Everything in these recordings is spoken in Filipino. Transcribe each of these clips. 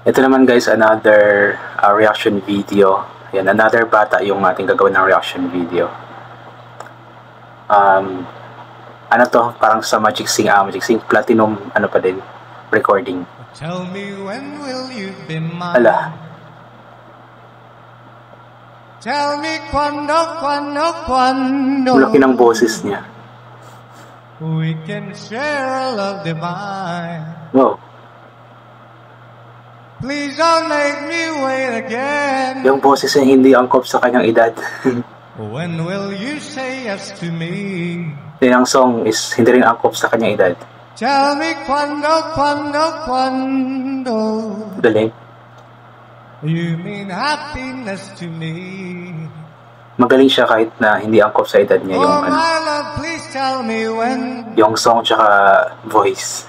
Ito naman guys, another reaction video. Yan, another bata yung ating gagawin ng reaction video. Ano to? Parang sa Magic Sing Platinum, ano pa din, recording. Tell me when will you be mine? Ala. Tell me quando Laki ng boses niya. we can share a love divine. Wow. Please don't make me wait again. Yung boses niya hindi angkop sa kanyang edad. When will you say yes to me? Yan ang song is hindi rin angkop sa kanyang edad. Tell me quando Galing. you mean happiness to me. Magaling siya kahit na hindi angkop sa edad niya yung Oh my love, please tell me when. yung song tsaka voice.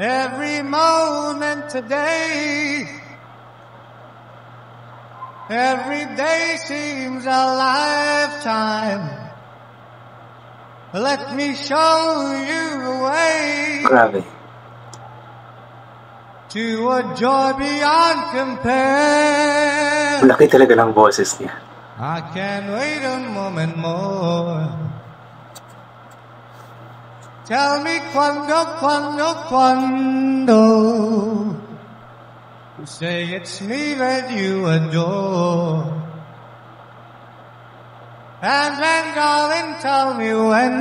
Every moment today, every day seems a lifetime. Let me show you the way Grabe. to a joy beyond compare. Laki talaga ng boses niya. I can't wait a moment more. Tell me quando you say it's me that you adore. And then darling, tell me when.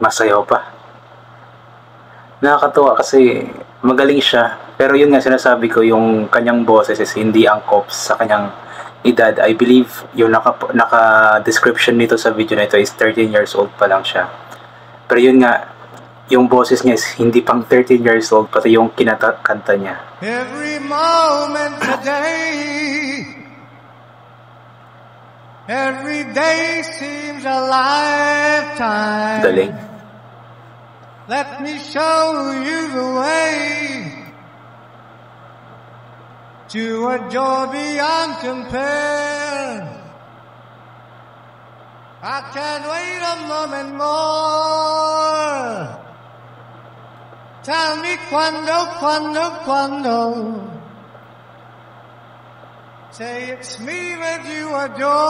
Masayaw pa. Nakakatuwa kasi magaling siya. Pero yun nga sinasabi ko, yung kanyang boses is hindi angkop sa kanyang edad. I believe yung naka-description nito sa video na ito is 13 years old pa lang siya. Pero yun nga, yung boses niya is hindi pang 13 years old, pati yung kinakanta niya. Every moment today, every day seems a lifetime. Galing. Let me show you the way to a joy beyond compare. I can't wait a moment more. Tell me quando. Say it's me that you adore.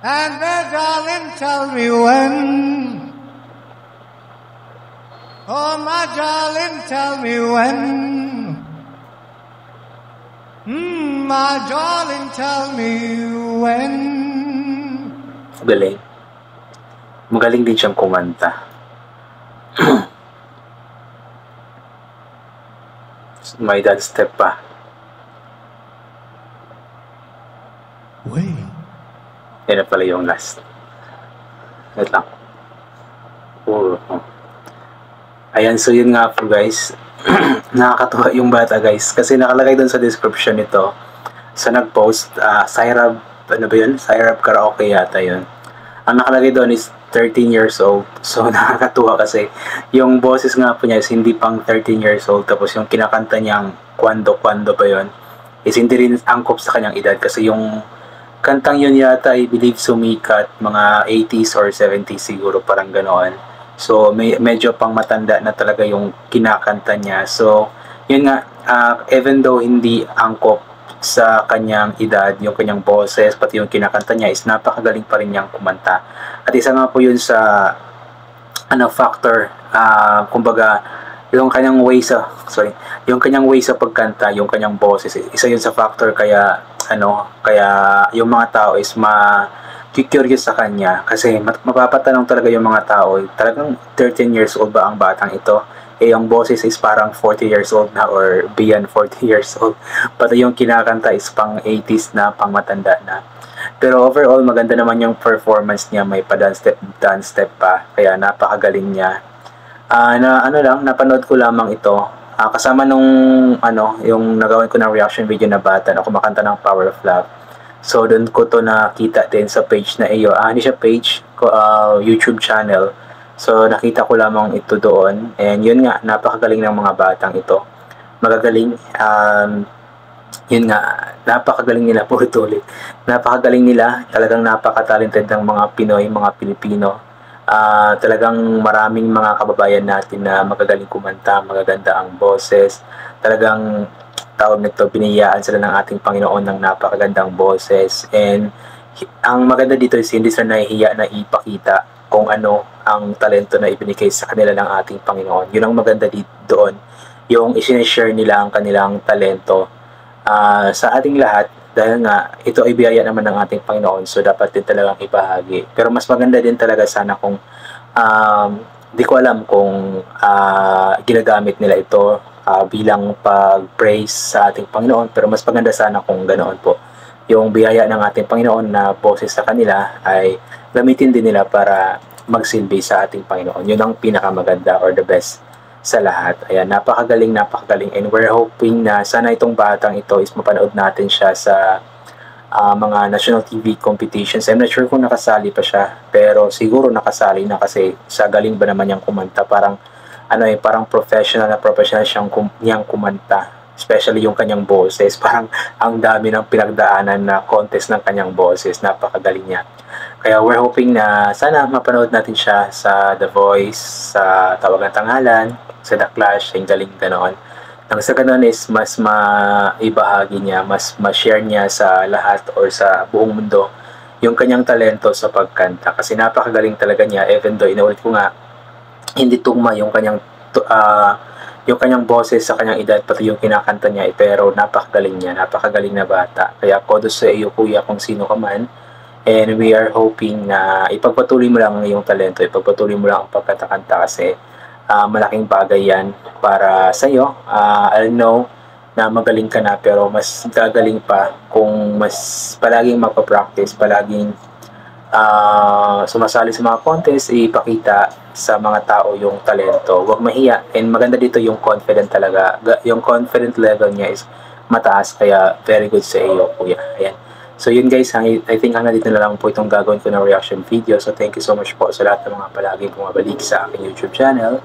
And then darling, tell me when. Oh my darling, tell me when. My darling, tell me when. Galing. Magaling din siyang kumanta. May dance step pa. Wait. Yan na pala yung last. Wait lang. Oh. Ayan, so yun nga po guys. Nakakatuwa yung bata guys. Kasi nakalagay dun sa description nito. Sa nag-post, Syrab, ano ba yun? Syrab Karaoke yata yun. Ang nakalagay doon is 13 years old. So nakakatuwa kasi yung boses nga po niya is hindi pang 13 years old. Tapos yung kinakanta niyang Quando ba yun is hindi rin angkop sa kanyang edad. Kasi yung kantang yun yata I believe sumikat mga 80s or 70s siguro, parang ganoon. So medyo pang matanda na talaga yung kinakanta niya. So yun nga, even though hindi angkop sa kanyang edad, yung kanyang boses, pati yung kinakanta niya is napakagaling pa rin niyang kumanta. At isa nga po yun sa factor, kumbaga yung kanyang way sa pagkanta, yung kanyang boses, isa yun sa factor kaya yung mga tao is curious sa kanya kasi mapapatanong talaga yung mga tao, talagang 13 years old ba ang batang ito? Yung boses is parang 40 years old na or beyond 40 years old. Pati yung kinakanta is pang 80s na, pang matanda na. Pero overall, maganda naman yung performance niya. May pa dance step pa. Kaya napakagaling niya. Napanood ko lamang ito. Kasama nung, yung nagawin ko ng reaction video na bata na kumakanta ng Power of Love. So, doon ko to nakita din sa page na iyo. Hindi siya page, YouTube channel. So, nakita ko lamang ito doon. And yun nga, napakagaling ng mga batang ito. Magagaling. Yun nga, napakagaling nila po ulit. Napakagaling nila. Talagang napaka-talented ng mga Pinoy, mga Pilipino. Talagang maraming mga kababayan natin na magagaling kumanta, magaganda ang boses. Talagang tawag nito, biniyayaan sila ng ating Panginoon ng napakagandang boses. And ang maganda dito is hindi sila nahihiya na ipakita kung ano ang talento na ibinigay sa kanila ng ating Panginoon. Yun ang maganda dito doon, yung isinishare nila ang kanilang talento sa ating lahat, dahil nga ito ay biyaya naman ng ating Panginoon, so dapat din talagang ibahagi. Pero mas maganda din talaga sana kung di ko alam kung ginagamit nila ito bilang pag-praise sa ating Panginoon, pero mas maganda sana kung ganoon po. Yung biyaya ng ating Panginoon na boses sa kanila ay gamitin din nila para magsilbi sa ating Panginoon. Yun ang pinakamaganda or the best sa lahat. Ayan, napakagaling, and we're hoping na sana itong batang ito is mapanood natin siya sa mga national TV competitions. I'm not sure kung nakasali pa siya, pero siguro nakasali na kasi sa galing ba naman niyang kumanta. Parang parang professional niyang kumanta, especially yung kanyang boses. Parang ang dami ng pinagdaanan na contest ng kanyang boses, napakagaling niya. Kaya we're hoping na sana mapanood natin siya sa The Voice, sa Tawag ng Tanghalan, sa The Clash, yung galing ganoon. Nang sa ganoon is mas maibahagi niya, mas ma-share niya sa lahat or sa buong mundo yung kanyang talento sa pagkanta. Kasi napakagaling talaga niya, even though inulit ko nga, hindi tugma yung kanyang boses sa kanyang edad, pati yung kinakanta niya, pero napakagaling niya, napakagaling na bata. Kaya kudos sa iyo, kuya, kung sino ka man. And we are hoping na ipagpatuloy mo lang ang iyong talento, ipagpatuloy mo lang ang pagkatakanta, kasi malaking bagay yan para sa iyo. I know na magaling ka na, pero mas gagaling pa kung mas palaging magpa-practice, palaging sumasali sa mga contest, ipakita sa mga tao yung talento. Huwag mahiya. And maganda dito yung confident talaga. Yung confident level niya is mataas, kaya very good sa iyo, kuya. Ayan. So yun guys, I think hanggang dito na lang po itong gagawin ko na reaction video. So thank you so much po sa lahat ng mga palaging bumabalik sa aking YouTube channel.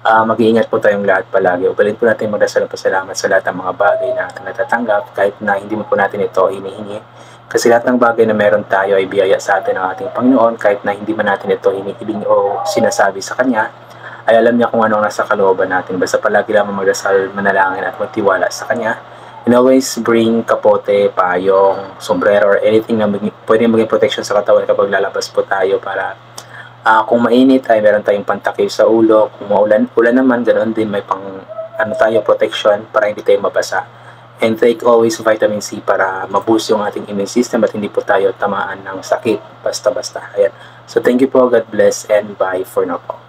Mag-iingat po tayong lahat palagi. Ugalin po natin magdasal ng pasalamat sa lahat ng mga bagay na ating natatanggap, kahit na hindi mo po natin ito hinihingi. Kasi lahat ng bagay na meron tayo ay biyaya sa atin ng ating Panginoon, kahit na hindi man natin ito hinihiling o sinasabi sa Kanya, ay alam niya kung ano ang nasa kalooban natin. Basta palagi lamang magdasal, manalangin at magtiwala sa Kanya. And always bring kapote, payong, sombrero, or anything na pwede maging protection sa katawan kapag lalabas po tayo, para kung mainit ay meron tayong pantakip sa ulo. Kung ulan naman, ganoon din, may tayo protection para hindi tayo mabasa. And take always vitamin C para ma-boost yung ating immune system at hindi po tayo tamaan ng sakit basta-basta. Ayan. So thank you po, God bless, and bye for now po.